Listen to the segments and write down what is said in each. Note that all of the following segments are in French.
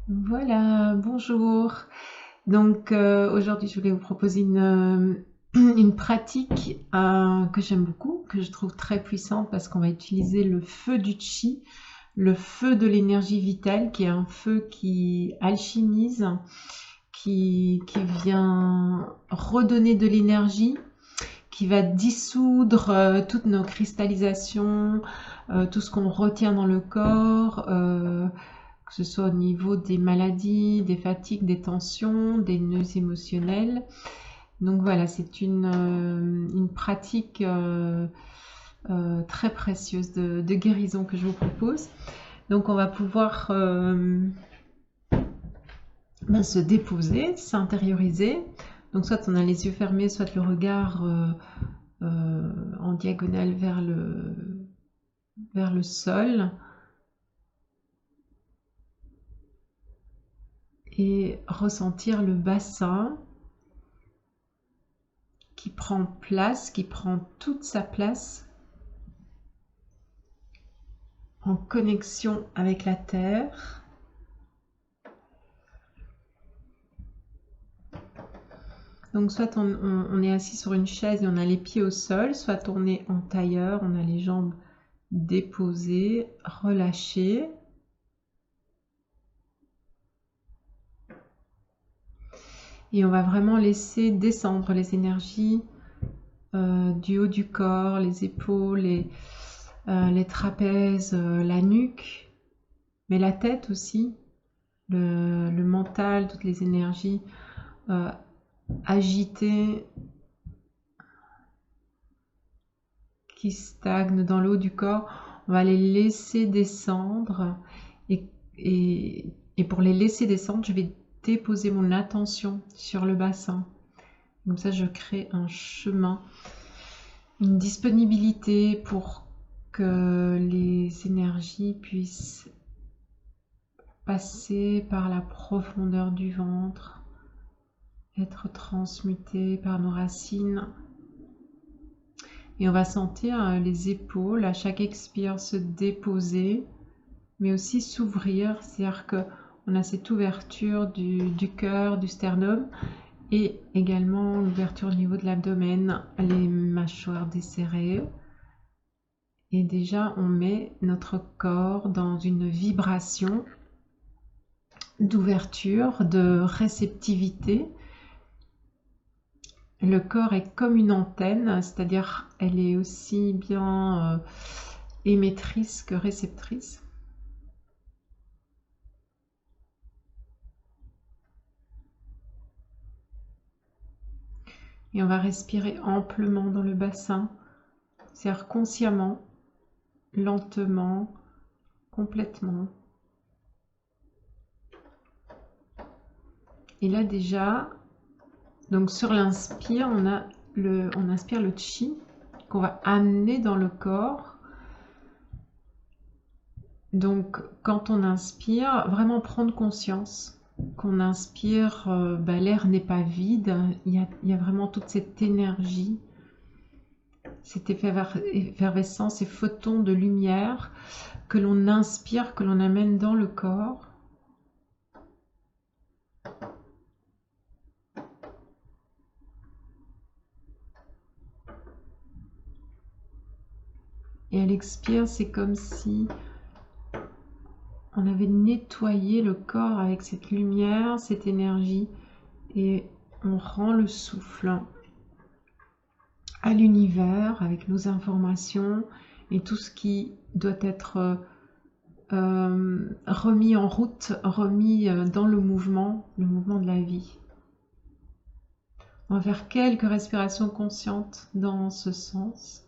Voilà, bonjour. Donc aujourd'hui, je voulais vous proposer une pratique que j'aime beaucoup, que je trouve très puissante parce qu'on va utiliser le feu du chi, le feu de l'énergie vitale, qui est un feu qui alchimise, qui vient redonner de l'énergie, qui va dissoudre toutes nos cristallisations, tout ce qu'on retient dans le corps. Que ce soit au niveau des maladies, des fatigues, des tensions, des nœuds émotionnels. Donc voilà, c'est une pratique très précieuse de guérison que je vous propose. Donc on va pouvoir se déposer, s'intérioriser. Donc soit on a les yeux fermés, soit le regard en diagonale vers le sol. Et ressentir le bassin qui prend place, qui prend toute sa place en connexion avec la terre. Donc soit on est assis sur une chaise et on a les pieds au sol, soit on est en tailleur, on a les jambes déposées, relâchées. Et on va vraiment laisser descendre les énergies du haut du corps, les épaules, les trapèzes, la nuque, mais la tête aussi, le mental, toutes les énergies agitées qui stagnent dans le haut du corps. On va les laisser descendre et pour les laisser descendre, je vais déposer mon attention sur le bassin. Comme ça, je crée un chemin, une disponibilité pour que les énergies puissent passer par la profondeur du ventre, être transmutées par nos racines. Et on va sentir les épaules à chaque expire se déposer, mais aussi s'ouvrir, c'est-à-dire qu'on a cette ouverture du cœur, du sternum, et également l'ouverture au niveau de l'abdomen, les mâchoires desserrées. Et déjà, on met notre corps dans une vibration d'ouverture, de réceptivité. Le corps est comme une antenne, c'est-à-dire elle est aussi bien émettrice que réceptrice. Et on va respirer amplement dans le bassin, c'est-à-dire consciemment, lentement, complètement. Et là déjà, donc sur l'inspire, on inspire le chi qu'on va amener dans le corps. Donc quand on inspire, vraiment prendre conscience qu'on inspire, l'air n'est pas vide, il y a vraiment toute cette énergie, cette effervescence, ces photons de lumière que l'on inspire, que l'on amène dans le corps. Et à l'expire, c'est comme si on avait nettoyé le corps avec cette lumière, cette énergie, et on rend le souffle à l'univers avec nos informations et tout ce qui doit être remis en route, remis dans le mouvement de la vie. On va faire quelques respirations conscientes dans ce sens.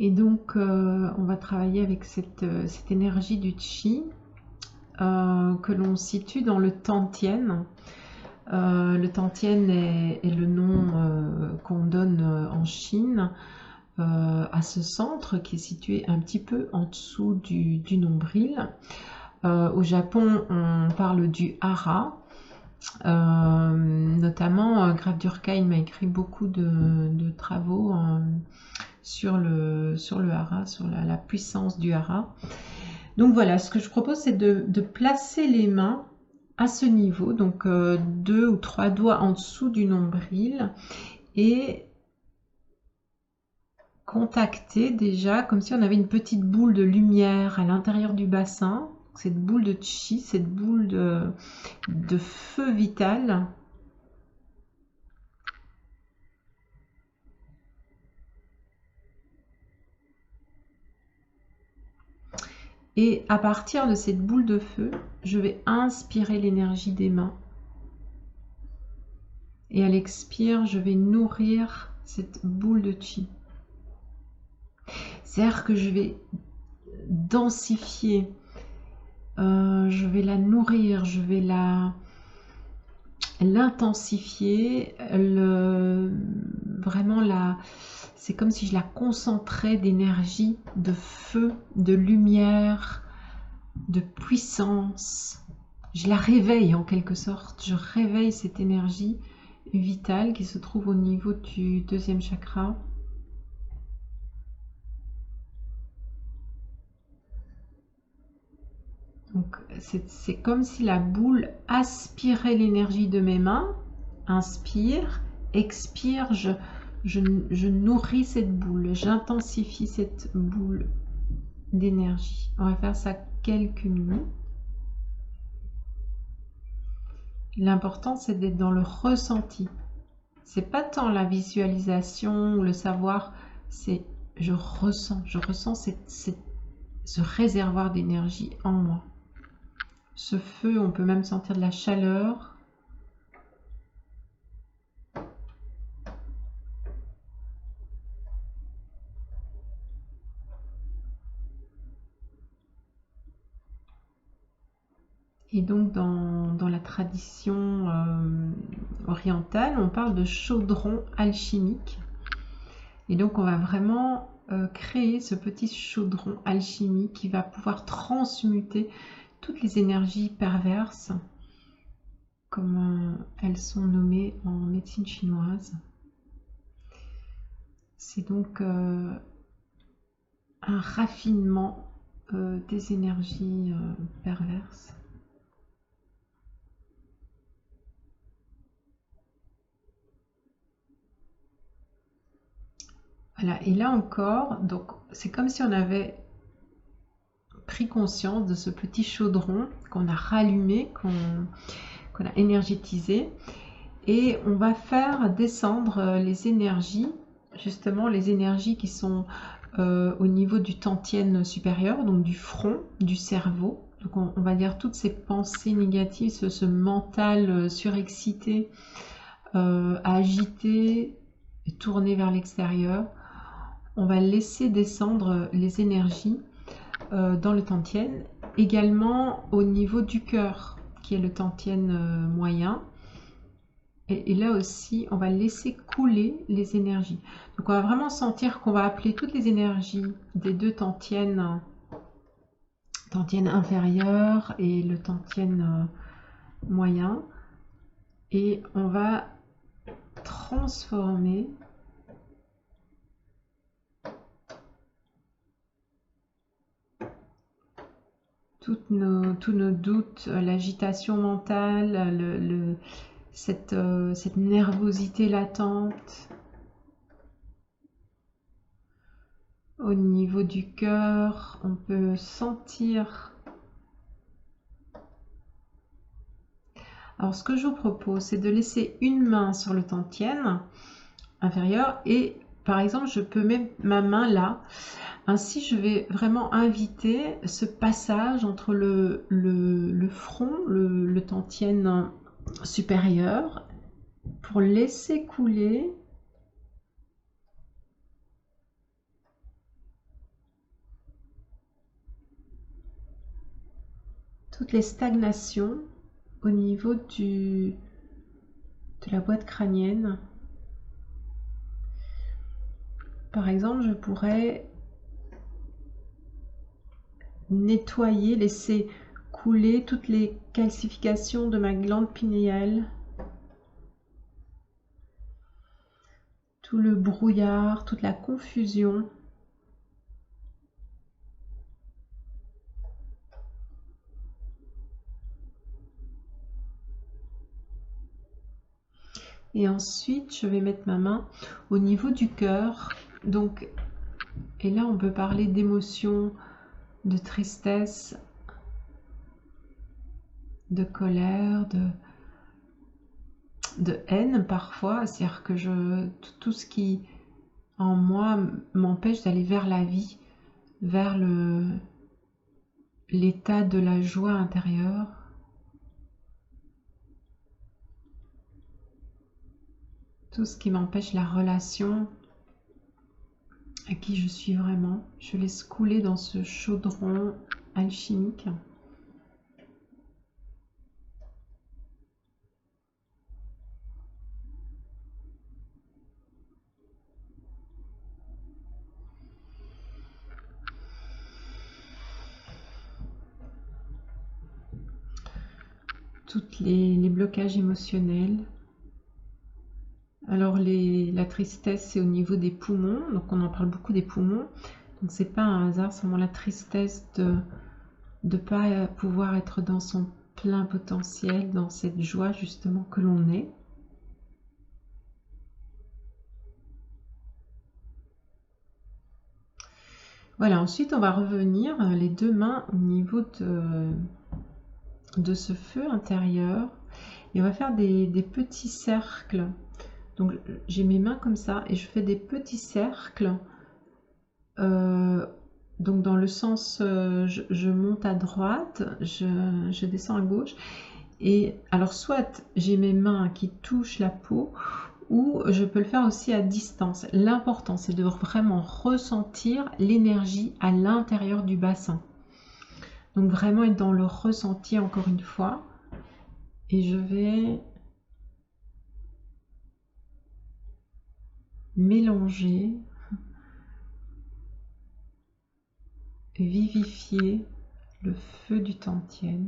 Et donc, on va travailler avec cette énergie du chi que l'on situe dans le Tantien. Le Tantien est le nom qu'on donne en Chine à ce centre qui est situé un petit peu en dessous du nombril. Au Japon, on parle du hara. Notamment, Graf Durkheim m'a écrit beaucoup de travaux sur le hara, sur la puissance du hara. Donc voilà, ce que je propose, c'est de placer les mains à ce niveau, donc 2 ou 3 doigts en dessous du nombril, et contacter déjà comme si on avait une petite boule de lumière à l'intérieur du bassin, cette boule de chi, cette boule de feu vital. Et à partir de cette boule de feu, je vais inspirer l'énergie des mains. Et à l'expire, je vais nourrir cette boule de chi. C'est-à-dire que je vais densifier, je vais la nourrir, je vais l'intensifier, c'est comme si je la concentrais d'énergie, de feu, de lumière, de puissance. Je la réveille en quelque sorte, je réveille cette énergie vitale qui se trouve au niveau du deuxième chakra. Donc c'est comme si la boule aspirait l'énergie de mes mains. Inspire, expire, je nourris cette boule, j'intensifie cette boule d'énergie. On va faire ça quelques minutes. L'important, c'est d'être dans le ressenti. C'est pas tant la visualisation ou le savoir, c'est je ressens ce réservoir d'énergie en moi. Ce feu, on peut même sentir de la chaleur. Et donc dans la tradition orientale, on parle de chaudron alchimique. Et donc on va vraiment créer ce petit chaudron alchimique qui va pouvoir transmuter toutes les énergies perverses, comme elles sont nommées en médecine chinoise. C'est donc un raffinement des énergies perverses. Voilà, et là encore, donc c'est comme si on avait pris conscience de ce petit chaudron qu'on a rallumé, qu'on a énergétisé, et on va faire descendre les énergies, justement les énergies qui sont au niveau du tantien supérieur, donc du front, du cerveau. Donc on va dire toutes ces pensées négatives, ce mental surexcité, agité, tourné vers l'extérieur. On va laisser descendre les énergies dans le tantien, également au niveau du cœur, qui est le tantien moyen. Et là aussi, on va laisser couler les énergies. Donc on va vraiment sentir qu'on va appeler toutes les énergies des deux tantiens, tantien inférieur et le tantien moyen. Et on va transformer tous nos doutes, l'agitation mentale, cette nervosité latente au niveau du cœur. On peut sentir. Alors ce que je vous propose, c'est de laisser une main sur le tantien inférieur et par exemple je peux mettre ma main là. Ainsi, je vais vraiment inviter ce passage entre le front, le tantien supérieur, pour laisser couler toutes les stagnations au niveau de la boîte crânienne. par exemple, je pourrais nettoyer, laisser couler toutes les calcifications de ma glande pinéale, tout le brouillard, toute la confusion. Et ensuite, je vais mettre ma main au niveau du cœur. Donc, et là, on peut parler d'émotion, de tristesse, de colère, de haine parfois. C'est-à-dire que tout ce qui en moi m'empêche d'aller vers la vie, vers l'état de la joie intérieure. Tout ce qui m'empêche la relation à qui je suis vraiment, je laisse couler dans ce chaudron alchimique. Toutes les blocages émotionnels. Alors la tristesse, c'est au niveau des poumons, donc on en parle beaucoup des poumons. Donc c'est pas un hasard, c'est vraiment la tristesse de ne pas pouvoir être dans son plein potentiel, dans cette joie justement que l'on est. Voilà, ensuite on va revenir les deux mains au niveau de ce feu intérieur et on va faire des petits cercles. Donc j'ai mes mains comme ça et je fais des petits cercles. Donc dans le sens, je monte à droite, je descends à gauche. Et alors soit j'ai mes mains qui touchent la peau ou je peux le faire aussi à distance. L'important c'est de vraiment ressentir l'énergie à l'intérieur du bassin. Donc vraiment être dans le ressenti encore une fois. Et je vais mélanger, vivifier le feu du Tantien.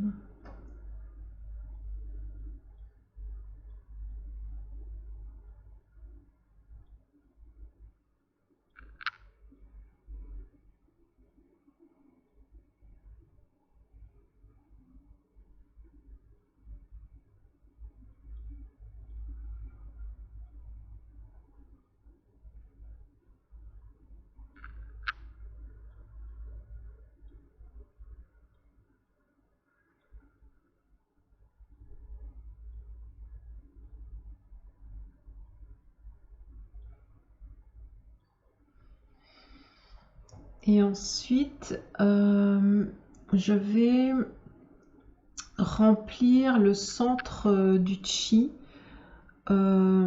Et ensuite, je vais remplir le centre du chi. En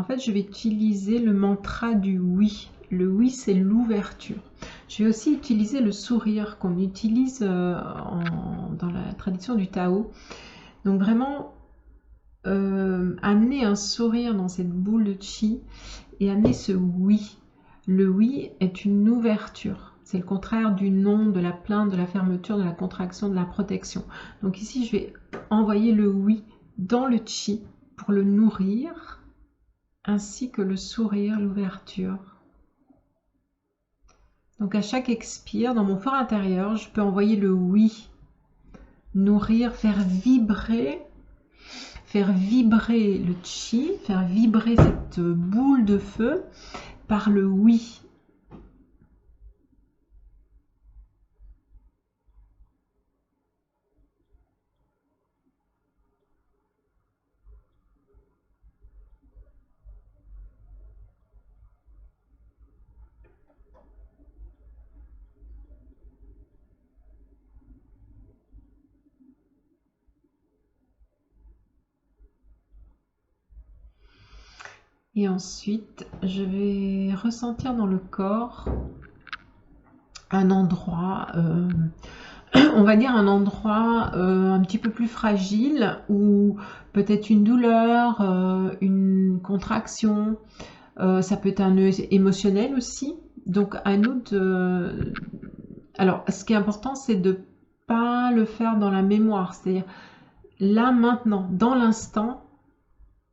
fait, je vais utiliser le mantra du oui. Le oui, c'est l'ouverture. Je vais aussi utiliser le sourire qu'on utilise dans la tradition du Tao. Donc vraiment, amener un sourire dans cette boule de chi et amener ce oui. Le oui est une ouverture. C'est le contraire du non, de la plainte, de la fermeture, de la contraction, de la protection. Donc ici, je vais envoyer le oui dans le chi pour le nourrir, ainsi que le sourire, l'ouverture. Donc à chaque expire, dans mon fort intérieur, je peux envoyer le oui, nourrir, faire vibrer le chi, faire vibrer cette boule de feu par le oui. Et ensuite, je vais ressentir dans le corps un endroit, on va dire un endroit un petit peu plus fragile ou peut-être une douleur, une contraction, Ça peut être un nœud émotionnel aussi. Donc à nous de... Alors ce qui est important, c'est de pas le faire dans la mémoire, c'est-à-dire là maintenant, dans l'instant,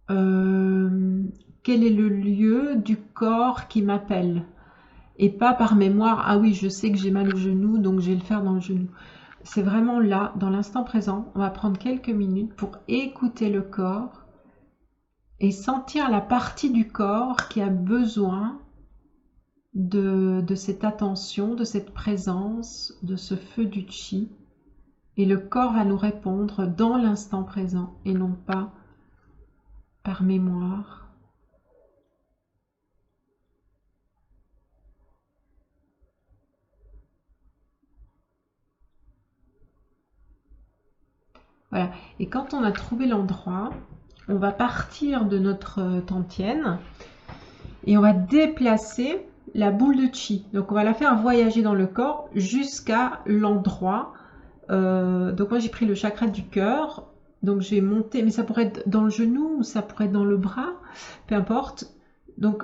quel est le lieu du corps qui m'appelle? Et pas par mémoire, ah oui, je sais que j'ai mal au genou, donc je vais le faire dans le genou. C'est vraiment là, dans l'instant présent, on va prendre quelques minutes pour écouter le corps et sentir la partie du corps qui a besoin de cette attention, de cette présence, de ce feu du chi. Et le corps va nous répondre dans l'instant présent et non pas par mémoire. Voilà. Et quand on a trouvé l'endroit, on va partir de notre tantienne et on va déplacer la boule de chi. Donc on va la faire voyager dans le corps jusqu'à l'endroit. Donc moi j'ai pris le chakra du cœur. Donc j'ai monté, mais ça pourrait être dans le genou ou ça pourrait être dans le bras, peu importe. Donc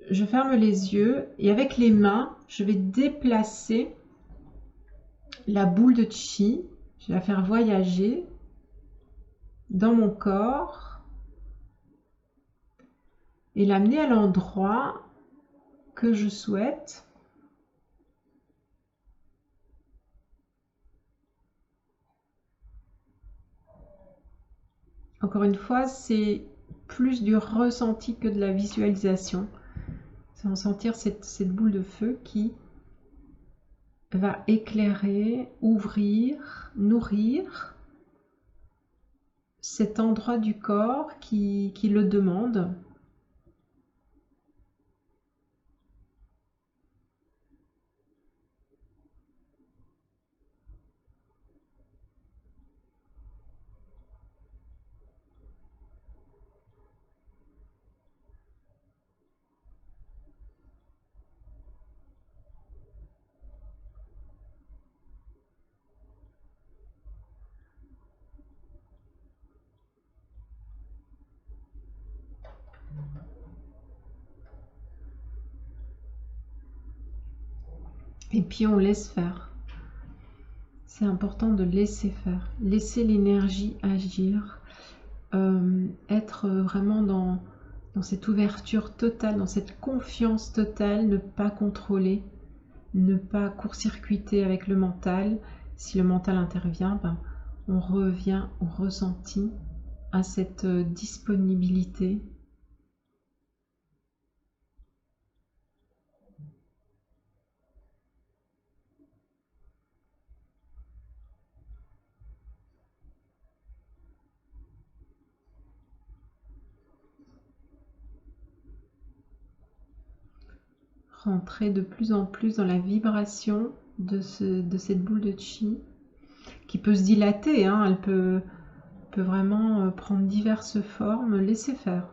je ferme les yeux et avec les mains, je vais déplacer la boule de chi. Je vais la faire voyager dans mon corps et l'amener à l'endroit que je souhaite. Encore une fois, c'est plus du ressenti que de la visualisation. C'est ressentir cette boule de feu qui va éclairer, ouvrir, nourrir cet endroit du corps qui le demande. Et puis on laisse faire. C'est important de laisser faire, laisser l'énergie agir, être vraiment dans cette ouverture totale, dans cette confiance totale, ne pas contrôler, ne pas court-circuiter avec le mental. Si le mental intervient, ben, on revient au ressenti, à cette disponibilité. Rentrer de plus en plus dans la vibration de cette boule de chi qui peut se dilater, hein, elle peut vraiment prendre diverses formes, laisser faire.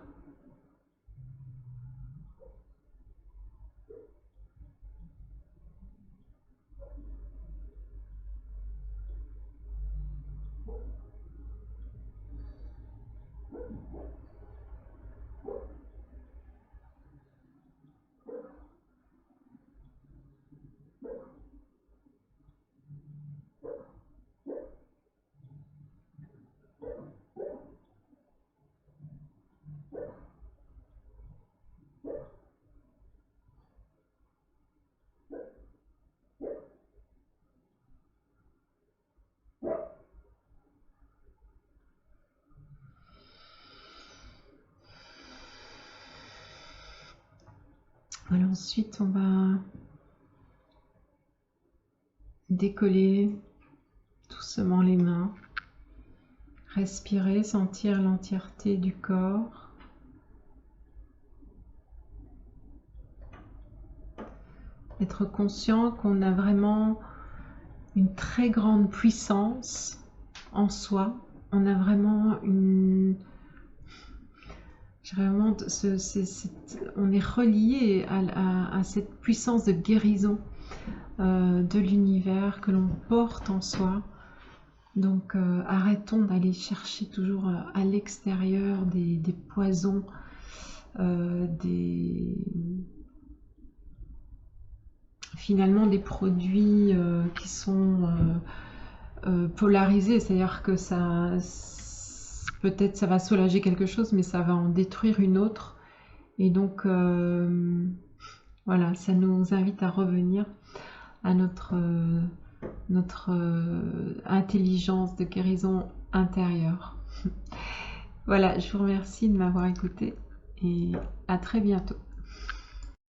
Voilà, ensuite on va décoller doucement les mains, respirer, sentir l'entièreté du corps. Être conscient qu'on a vraiment une très grande puissance en soi. On a vraiment on est relié à cette puissance de guérison de l'univers que l'on porte en soi. Donc arrêtons d'aller chercher toujours à l'extérieur des poisons finalement des produits qui sont polarisés, c'est-à-dire que ça, peut-être ça va soulager quelque chose, mais ça va en détruire une autre. Et donc, voilà, ça nous invite à revenir à notre intelligence de guérison intérieure. Voilà, je vous remercie de m'avoir écouté et à très bientôt.